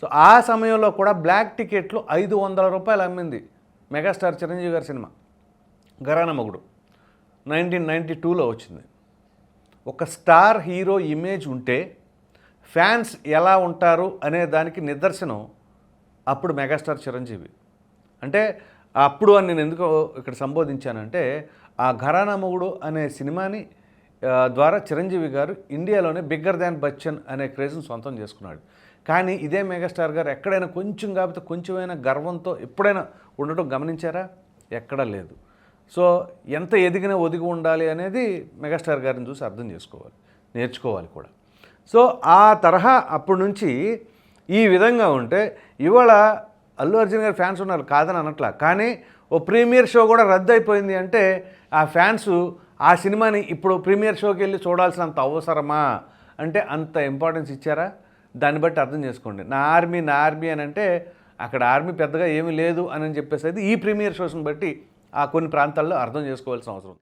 So ఆ సమయంలో కూడా బ్లాక్ టికెట్లు 500 రూపాయలు అమ్మింది మెగాస్టార్ చిరంజీవి గారి సినిమా ఘరానా మొగుడు. 1992లో వచ్చింది. ఒక స్టార్ హీరో ఇమేజ్ ఉంటే ఫ్యాన్స్ ఎలా ఉంటారు అనే దానికి నిదర్శనం అప్పుడు మెగాస్టార్ చిరంజీవి. అంటే అప్పుడు అని నేను ఎందుకు ఇక్కడ సంబోధించానంటే ఆ ఘరానా మొగుడు అనే సినిమాని ద్వారా చిరంజీవి గారు ఇండియాలోనే బిగ్గర్ దాన్ బచ్చన్ అనే క్రేజ్ని సొంతం చేసుకున్నాడు. కానీ ఇదే మెగాస్టార్ గారు ఎక్కడైనా కొంచెం కాకపోతే కొంచెమైనా గర్వంతో ఎప్పుడైనా ఉండటం గమనించారా? ఎక్కడా లేదు. సో ఎంత ఎదిగినా ఒదిగి ఉండాలి అనేది మెగాస్టార్ గారిని చూసి అర్థం చేసుకోవాలి, నేర్చుకోవాలి కూడా. సో ఆ తరహా అప్పటి నుంచి ఈ విధంగా ఉంటే ఇవాళ అల్లు అర్జున్ గారి ఫ్యాన్స్ ఉన్నారు కాదని అనట్లా, కానీ ఓ ప్రీమియర్ షో కూడా రద్దు అయిపోయింది అంటే ఆ ఫ్యాన్స్ ఆ సినిమాని ఇప్పుడు ప్రీమియర్ షోకి వెళ్ళి చూడాల్సినంత అవసరమా అంటే అంత ఇంపార్టెన్స్ ఇచ్చారా? దాన్ని బట్టి అర్థం చేసుకోండి. నా ఆర్మీ అని అంటే అక్కడ ఆర్మీ పెద్దగా ఏమీ లేదు అని చెప్పేసి ఈ ప్రీమియర్ షోస్ని బట్టి ఆ కొన్ని ప్రాంతాల్లో అర్థం చేసుకోవాల్సిన అవసరం.